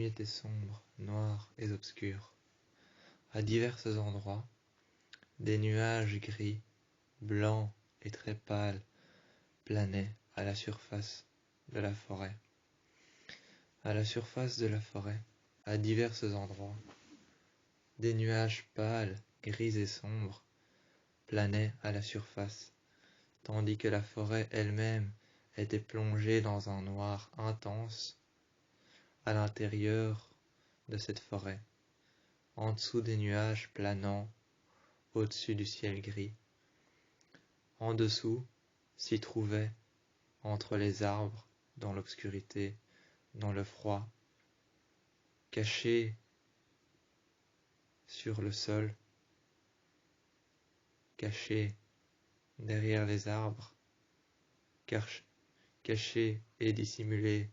nuit était sombre, noire et obscure. À divers endroits, des nuages gris, blancs et très pâles planaient à la surface de la forêt. À la surface de la forêt, à divers endroits, des nuages pâles, gris et sombres planaient à la surface, tandis que la forêt elle-même était plongée dans un noir intense. À l'intérieur de cette forêt, en dessous des nuages planant au-dessus du ciel gris, en dessous s'y trouvait, entre les arbres, dans l'obscurité, dans le froid, caché sur le sol, caché derrière les arbres, caché et dissimulé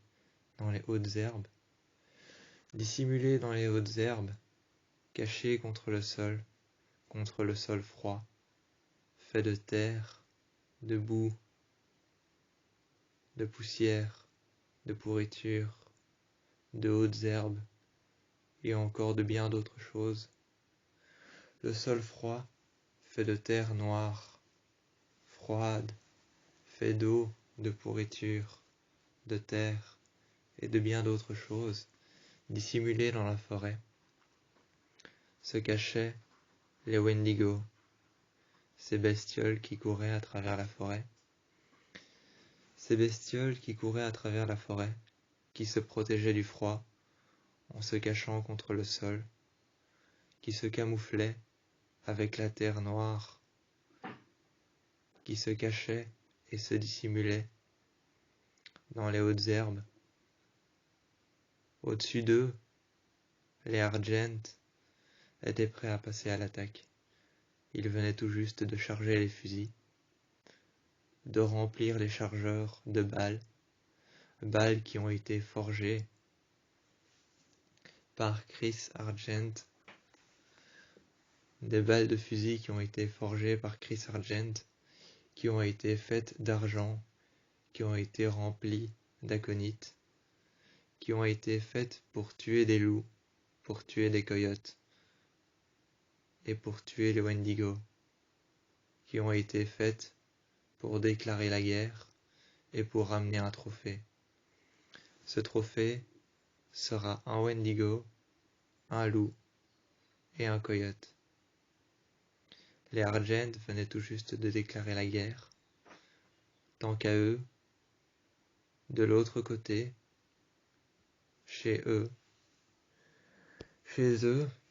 dans les hautes herbes, caché contre le sol froid, fait de terre, de boue, de poussière, de pourriture, de hautes herbes et encore de bien d'autres choses. Le sol froid, fait de terre noire, froide, fait d'eau, de pourriture, de terre et de bien d'autres choses, dissimulées dans la forêt, se cachaient les Wendigo, ces bestioles qui couraient à travers la forêt. Ces bestioles qui couraient à travers la forêt, qui se protégeaient du froid en se cachant contre le sol, qui se camouflaient avec la terre noire, qui se cachaient et se dissimulaient dans les hautes herbes. Au-dessus d'eux, les Argent étaient prêts à passer à l'attaque. Ils venaient tout juste de charger les fusils, de remplir les chargeurs de balles qui ont été forgées par Chris Argent, des balles de fusil qui ont été forgées par Chris Argent, qui ont été faites d'argent, qui ont été remplies d'aconite, qui ont été faites pour tuer des loups, pour tuer des coyotes, et pour tuer les Wendigo, qui ont été faites pour déclarer la guerre et pour ramener un trophée. Ce trophée sera un Wendigo, un loup et un coyote. Les Argent venaient tout juste de déclarer la guerre. Tant qu'à eux, de l'autre côté, chez eux,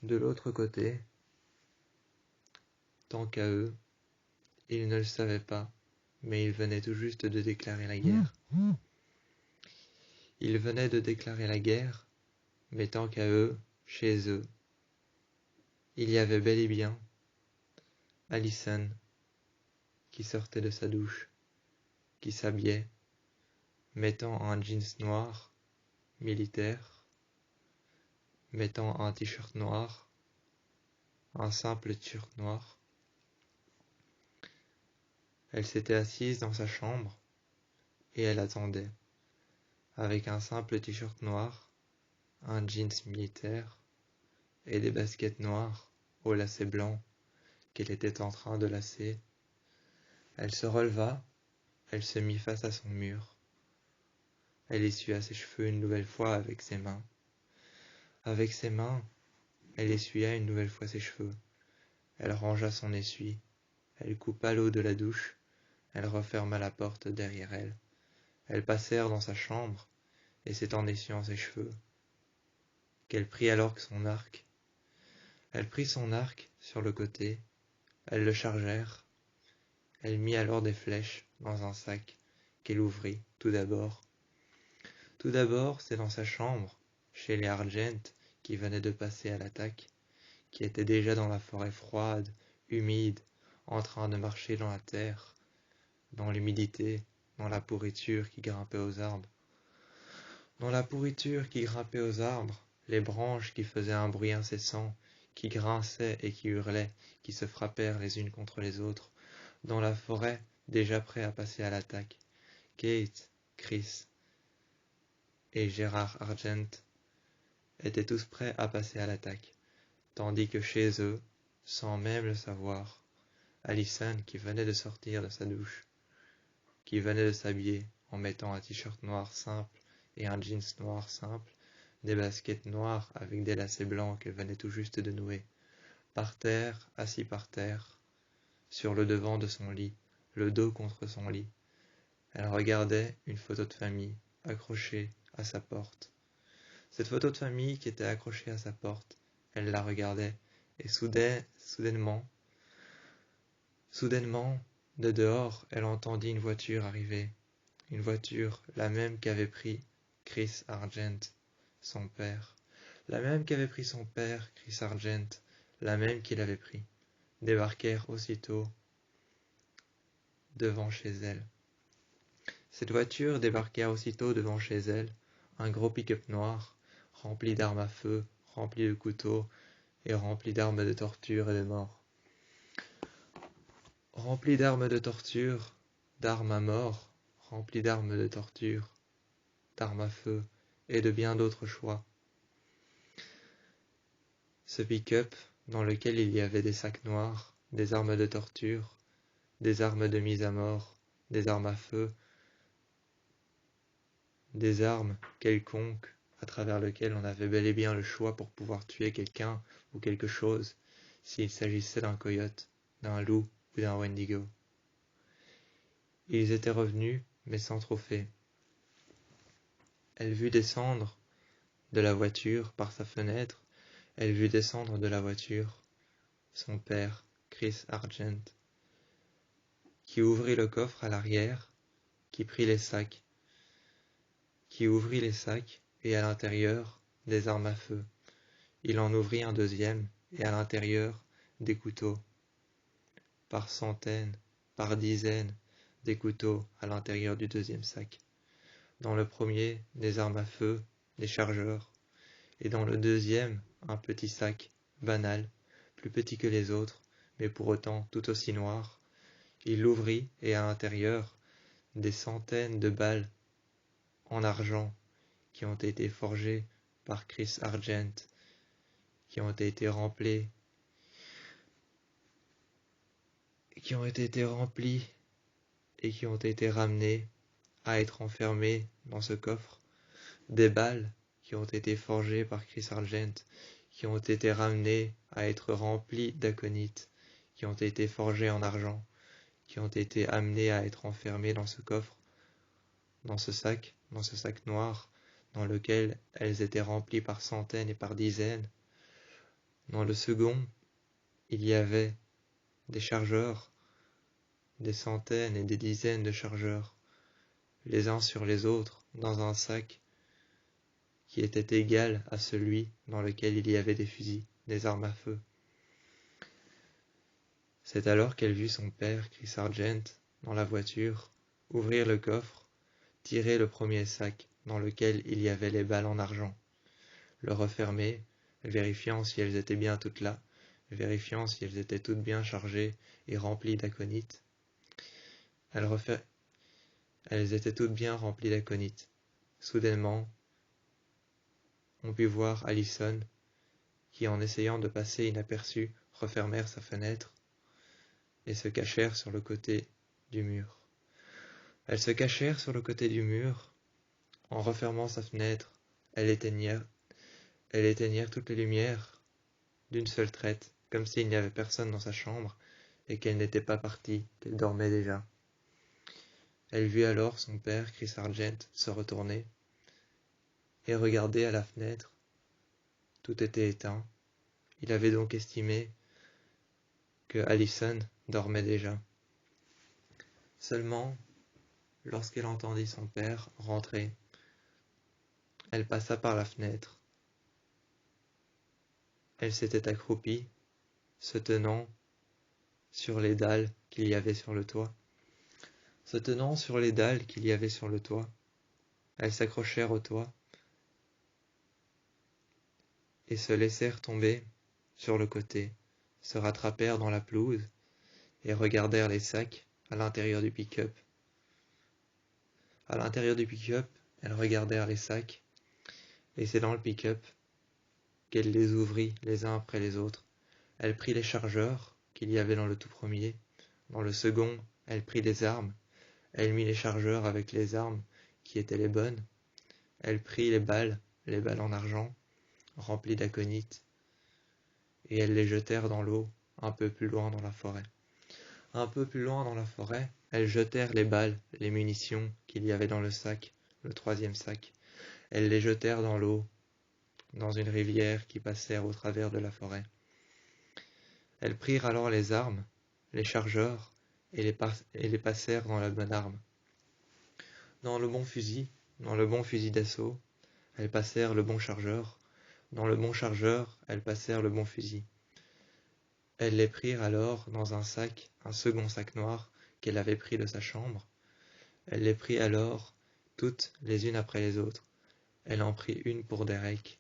de l'autre côté, tant qu'à eux, ils ne le savaient pas, mais ils venaient tout juste de déclarer la guerre. Ils venaient de déclarer la guerre, mais tant qu'à eux, chez eux, il y avait bel et bien Allison qui sortait de sa douche, qui s'habillait, mettant un jeans noir, militaire, mettant un t-shirt noir, un simple t-shirt noir. Elle s'était assise dans sa chambre et elle attendait, avec un simple t-shirt noir, un jeans militaire et des baskets noires aux lacets blancs qu'elle était en train de lacer. Elle se releva, elle se mit face à son mur. Elle essuya ses cheveux une nouvelle fois avec ses mains. Avec ses mains, elle essuya une nouvelle fois ses cheveux. Elle rangea son essuie. Elle coupa l'eau de la douche. Elle referma la porte derrière elle. Elles passèrent dans sa chambre, et c'est en essuyant ses cheveux qu'elle prit alors son arc. Elle prit son arc sur le côté. Elles le chargèrent. Elle mit alors des flèches dans un sac qu'elle ouvrit tout d'abord. Tout d'abord, c'est dans sa chambre, chez les Argent, qui venaient de passer à l'attaque, qui étaient déjà dans la forêt froide, humide, en train de marcher dans la terre, dans l'humidité, dans la pourriture qui grimpait aux arbres. Dans la pourriture qui grimpait aux arbres, les branches qui faisaient un bruit incessant, qui grinçaient et qui hurlaient, qui se frappèrent les unes contre les autres, dans la forêt, déjà prêt à passer à l'attaque. Kate, Chris et Gérard Argent étaient tous prêts à passer à l'attaque, tandis que chez eux, sans même le savoir, Allison, qui venait de sortir de sa douche, qui venait de s'habiller en mettant un t-shirt noir simple et un jeans noir simple, des baskets noires avec des lacets blancs qu'elle venait tout juste de nouer, par terre, assis par terre, sur le devant de son lit, le dos contre son lit. Elle regardait une photo de famille accrochée à sa porte. Cette photo de famille qui était accrochée à sa porte, elle la regardait, et soudainement, de dehors, elle entendit une voiture arriver. Une voiture, la même qu'avait pris Chris Argent, son père. La même qu'avait pris son père, Chris Argent, la même qu'il avait pris, débarquèrent aussitôt devant chez elle. Cette voiture débarqua aussitôt devant chez elle, un gros pick-up noir, rempli d'armes à feu, rempli de couteaux et rempli d'armes de torture et de mort. Rempli d'armes de torture, d'armes à mort, rempli d'armes de torture, d'armes à feu et de bien d'autres choix. Ce pick-up, dans lequel il y avait des sacs noirs, des armes de torture, des armes de mise à mort, des armes à feu, des armes quelconques à travers lesquelles on avait bel et bien le choix pour pouvoir tuer quelqu'un ou quelque chose s'il s'agissait d'un coyote, d'un loup ou d'un wendigo. Ils étaient revenus, mais sans trophée. Elle vit descendre de la voiture par sa fenêtre, elle vit descendre de la voiture son père, Chris Argent, qui ouvrit le coffre à l'arrière, qui prit les sacs, qui ouvrit les sacs, et à l'intérieur, des armes à feu. Il en ouvrit un deuxième, et à l'intérieur, des couteaux. Par centaines, par dizaines, des couteaux à l'intérieur du deuxième sac. Dans le premier, des armes à feu, des chargeurs, et dans le deuxième, un petit sac, banal, plus petit que les autres, mais pour autant tout aussi noir. Il l'ouvrit, et à l'intérieur, des centaines de balles en argent qui ont été forgées par Chris Argent, qui ont été remplies et qui ont été ramenées à être enfermées dans ce coffre. Des balles qui ont été forgées par Chris Argent, qui ont été ramenées à être remplies d'aconite, qui ont été forgées en argent, qui ont été amenées à être enfermées dans ce coffre, dans ce sac noir, dans lequel elles étaient remplies par centaines et par dizaines. Dans le second, il y avait des chargeurs, des centaines et des dizaines de chargeurs, les uns sur les autres, dans un sac qui était égal à celui dans lequel il y avait des fusils, des armes à feu. C'est alors qu'elle vit son père, Chris Argent, dans la voiture, ouvrir le coffre, tirer le premier sac dans lequel il y avait les balles en argent, le refermer, vérifiant si elles étaient bien toutes là, vérifiant si elles étaient toutes bien chargées et remplies d'aconite. Elles étaient toutes bien remplies d'aconite. Soudainement, on put voir Allison, qui en essayant de passer inaperçue, refermèrent sa fenêtre et se cachèrent sur le côté du mur. Elles se cachèrent sur le côté du mur. En refermant sa fenêtre, elles éteignirent toutes les lumières d'une seule traite, comme s'il n'y avait personne dans sa chambre et qu'elle n'était pas partie, qu'elle dormait déjà. Elle vit alors son père, Chris Argent, se retourner et regarder à la fenêtre. Tout était éteint. Il avait donc estimé que Allison dormait déjà. Seulement, lorsqu'elle entendit son père rentrer, elle passa par la fenêtre. Elle s'était accroupie, se tenant sur les dalles qu'il y avait sur le toit. Elles s'accrochèrent au toit et se laissèrent tomber sur le côté, se rattrapèrent dans la pelouse et regardèrent les sacs à l'intérieur du pick-up. À l'intérieur du pick-up, elles regardèrent les sacs, et c'est dans le pick-up qu'elle les ouvrit les uns après les autres. Elle prit les chargeurs qu'il y avait dans le tout premier. Dans le second, elle prit les armes. Elle mit les chargeurs avec les armes qui étaient les bonnes. Elle prit les balles en argent, remplies d'aconite, et elles les jetèrent dans l'eau, un peu plus loin dans la forêt. Un peu plus loin dans la forêt, elles jetèrent les balles, les munitions qu'il y avait dans le sac, le troisième sac. Elles les jetèrent dans l'eau, dans une rivière qui passèrent au travers de la forêt. Elles prirent alors les armes, les chargeurs, et les passèrent dans la bonne arme. Dans le bon fusil d'assaut, elles passèrent le bon chargeur. Dans le bon chargeur, elles passèrent le bon fusil. Elles les prirent alors dans un sac, un second sac noir qu'elle avait pris de sa chambre. Elle les prit alors toutes les unes après les autres. Elle en prit une pour Derek,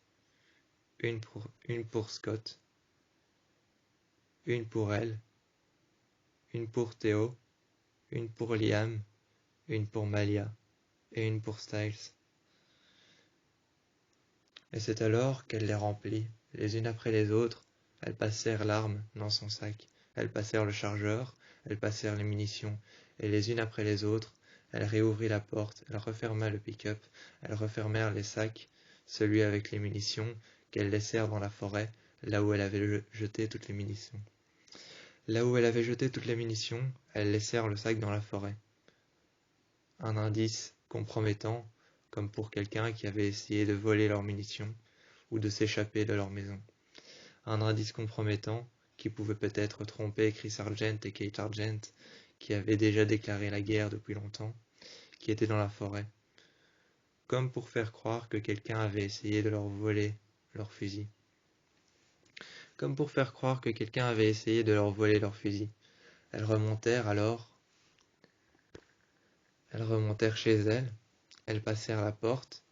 une pour Scott, une pour elle, une pour Théo, une pour Liam, une pour Malia et une pour Styles. Et c'est alors qu'elle les remplit, les unes après les autres. Elles passèrent l'arme dans son sac, elles passèrent le chargeur, elles passèrent les munitions, et les unes après les autres, elle réouvrit la porte, elle referma le pick-up, elles refermèrent les sacs, celui avec les munitions, qu'elles laissèrent dans la forêt, là où elle avait jeté toutes les munitions. Là où elle avait jeté toutes les munitions, elles laissèrent le sac dans la forêt. Un indice compromettant, comme pour quelqu'un qui avait essayé de voler leurs munitions, ou de s'échapper de leur maison. Un indice compromettant qui pouvait peut-être tromper Chris Argent et Kate Argent, qui avaient déjà déclaré la guerre depuis longtemps, qui étaient dans la forêt, comme pour faire croire que quelqu'un avait essayé de leur voler leur fusil. Comme pour faire croire que quelqu'un avait essayé de leur voler leur fusil. Elles remontèrent chez elles, elles passèrent la porte,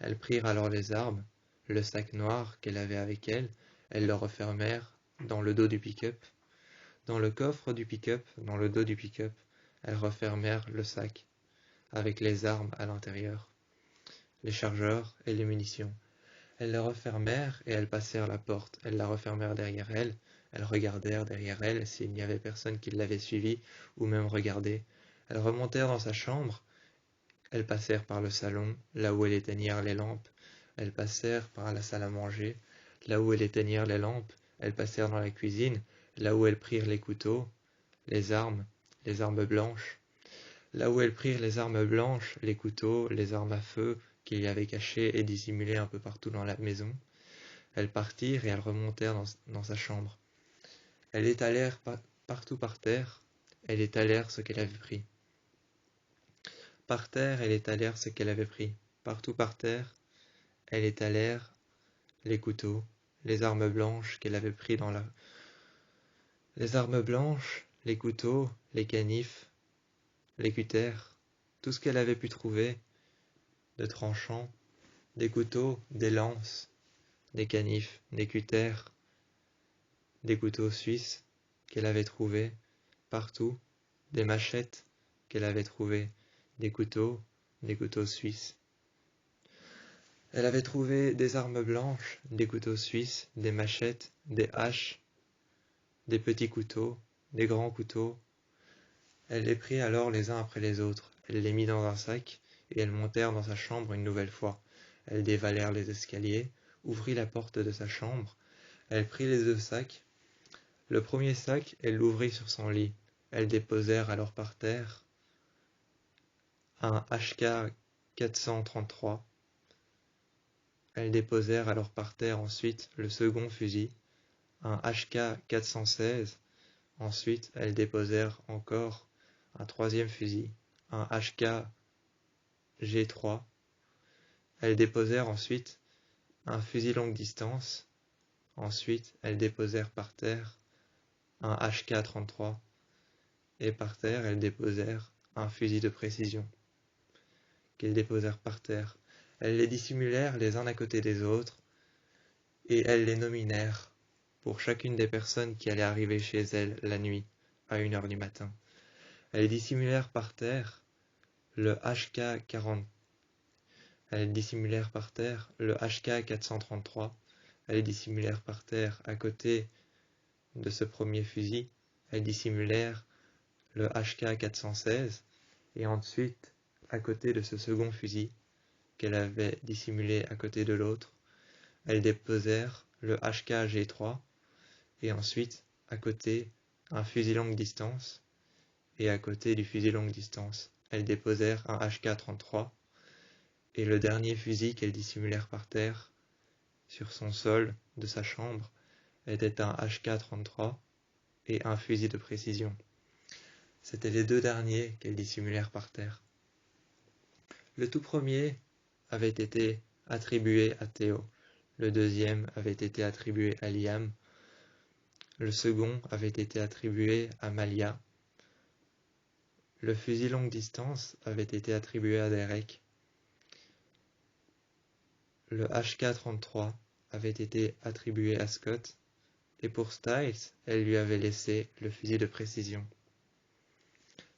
elles prirent alors les armes, le sac noir qu'elle avait avec elle, elles le refermèrent dans le dos du pick-up. Dans le coffre du pick-up, dans le dos du pick-up, elles refermèrent le sac, avec les armes à l'intérieur, les chargeurs et les munitions. Elles le refermèrent et elles passèrent la porte. Elles la refermèrent derrière elles. Elles regardèrent derrière elles s'il n'y avait personne qui l'avait suivie ou même regardé. Elles remontèrent dans sa chambre. Elles passèrent par le salon, là où elles éteignirent les lampes. Elles passèrent par la salle à manger, là où elles éteignirent les lampes. Elles passèrent dans la cuisine, là où elles prirent les couteaux, les armes blanches. Là où elles prirent les armes blanches, les couteaux, les armes à feu qu'il y avait cachées et dissimulées un peu partout dans la maison. Elles partirent et elles remontèrent dans sa chambre. Elles étalèrent partout par terre, elles étalèrent ce qu'elle avait pris. Par terre, elles étalèrent ce qu'elle avait pris. Partout par terre, elles étalèrent les couteaux, les armes blanches qu'elle avait pris dans la... Les armes blanches, les couteaux, les canifs, les cutters, tout ce qu'elle avait pu trouver de tranchant, des couteaux, des lances, des canifs, des cutters, des couteaux suisses qu'elle avait trouvés partout, des machettes qu'elle avait trouvées, des couteaux suisses. Elle avait trouvé des armes blanches, des couteaux suisses, des machettes, des haches, des petits couteaux, des grands couteaux. Elle les prit alors les uns après les autres, elle les mit dans un sac, et elles montèrent dans sa chambre une nouvelle fois. Elles dévalèrent les escaliers, ouvrit la porte de sa chambre, elle prit les 2 sacs. Le premier sac, elle l'ouvrit sur son lit. Elles déposèrent alors par terre un HK 433. Elles déposèrent alors par terre ensuite le second fusil, un HK 416. Ensuite, elles déposèrent encore un troisième fusil, un HK G3. Elles déposèrent ensuite un fusil longue distance. Ensuite, elles déposèrent par terre un HK-33. Et par terre, elles déposèrent un fusil de précision qu'elles déposèrent par terre. Elles les dissimulèrent les uns à côté des autres et elles les nominèrent pour chacune des personnes qui allaient arriver chez elles la nuit à 1h du matin. Elles dissimulèrent par terre le HK 433, elles dissimulèrent par terre à côté de ce premier fusil, elles dissimulèrent le HK-416 et ensuite, à côté de ce second fusil qu'elle avait dissimulé à côté de l'autre, elles déposèrent le HK-G3 et ensuite, à côté, un fusil longue distance et à côté du fusil longue distance, elles déposèrent un HK-33 et le dernier fusil qu'elles dissimulèrent par terre sur son sol de sa chambre était un HK-33 et un fusil de précision. C'étaient les deux derniers qu'elles dissimulèrent par terre. Le tout premier avait été attribué à Théo, le deuxième avait été attribué à Liam, le second avait été attribué à Malia, le fusil longue distance avait été attribué à Derek, le HK-33 avait été attribué à Scott, et pour Styles, elle lui avait laissé le fusil de précision.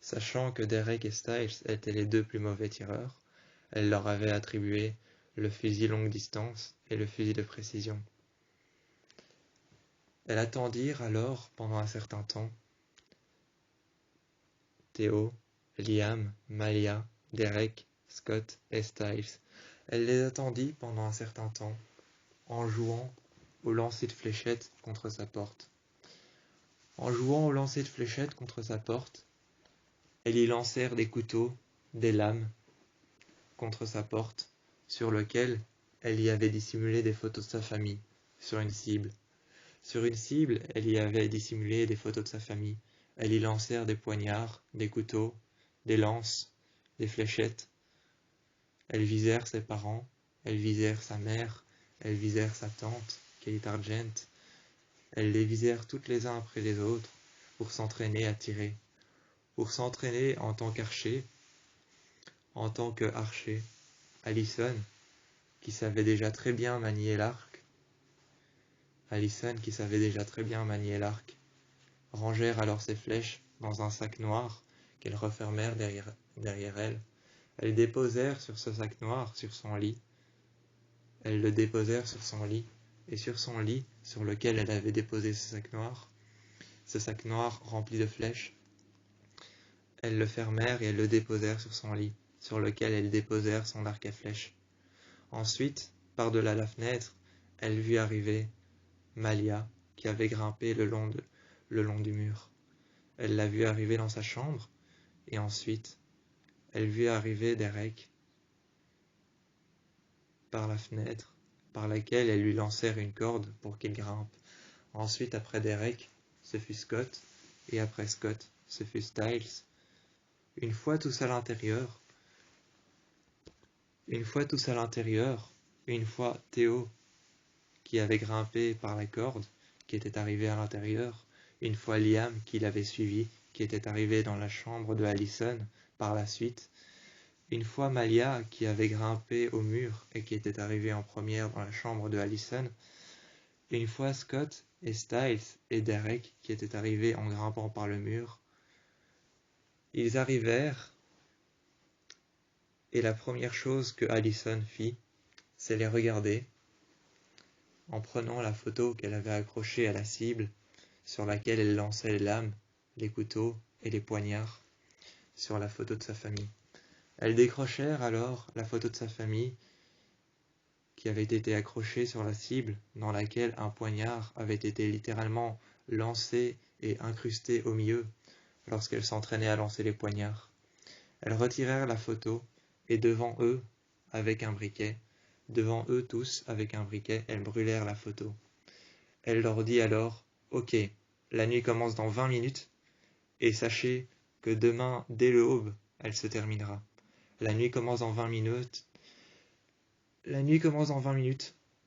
Sachant que Derek et Styles étaient les deux plus mauvais tireurs, elle leur avait attribué le fusil longue distance et le fusil de précision. Elles attendirent alors pendant un certain temps Théo, Liam, Malia, Derek, Scott et Styles. Elle les attendit pendant un certain temps en jouant au lancer de fléchettes contre sa porte. En jouant au lancer de fléchettes contre sa porte, elles y lancèrent des couteaux, des lames contre sa porte, sur lequel elle y avait dissimulé des photos de sa famille, sur une cible. Sur une cible, elle y avait dissimulé des photos de sa famille. Elles y lancèrent des poignards, des couteaux, des lances, des fléchettes. Elles visèrent ses parents, elles visèrent sa mère, elles visèrent sa tante, Kate Argent. Elles les visèrent toutes les uns après les autres pour s'entraîner à tirer, pour s'entraîner en tant qu'archer, en tant que archer. Allison, qui savait déjà très bien manier l'arc, rangèrent alors ses flèches dans un sac noir qu'elles refermèrent derrière elles. Elles déposèrent sur ce sac noir sur son lit. Elles le déposèrent sur son lit, et sur son lit, sur lequel elle avait déposé ce sac noir rempli de flèches, elles le fermèrent et elles le déposèrent sur son lit, sur lequel elles déposèrent son arc à flèches. Ensuite, par-delà la fenêtre, elle vit arriver Malia, qui avait grimpé le long du mur. Elle l'a vue arriver dans sa chambre, et ensuite, elle vit arriver Derek par la fenêtre, par laquelle elles lui lancèrent une corde pour qu'il grimpe. Ensuite, après Derek, ce fut Scott, et après Scott, ce fut Styles. Une fois tous à l'intérieur, une fois Théo, qui avait grimpé par la corde, qui était arrivé à l'intérieur, une fois Liam, qui l'avait suivi, qui était arrivé dans la chambre de Allison par la suite, une fois Malia, qui avait grimpé au mur et qui était arrivé en première dans la chambre de Allison, une fois Scott et Styles et Derek, qui étaient arrivés en grimpant par le mur, ils arrivèrent, et la première chose que Allison fit, c'est les regarder, en prenant la photo qu'elle avait accrochée à la cible, sur laquelle elle lançait les lames, les couteaux et les poignards, sur la photo de sa famille. Elles décrochèrent alors la photo de sa famille, qui avait été accrochée sur la cible, dans laquelle un poignard avait été littéralement lancé et incrusté au milieu, lorsqu'elles s'entraînaient à lancer les poignards. Elles retirèrent la photo, et devant eux, avec un briquet, devant eux tous, avec un briquet, elles brûlèrent la photo. Elle leur dit alors, « Ok, la nuit commence dans 20 minutes, et sachez que demain, dès l'aube, elle se terminera. La nuit commence dans 20 minutes.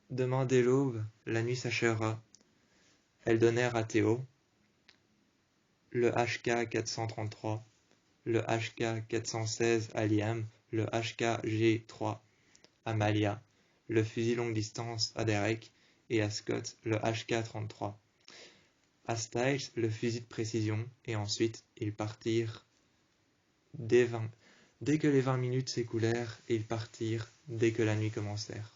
Demain, dès l'aube, la nuit s'achèvera. » Elles donnèrent à Théo le HK-433, le HK-416 à Liam, le HK-G3 à Malia, le fusil longue distance à Derek et à Scott le HK-33. À Styles le fusil de précision, et ensuite ils partirent dès que les 20 minutes s'écoulèrent, et ils partirent dès que la nuit commencèrent.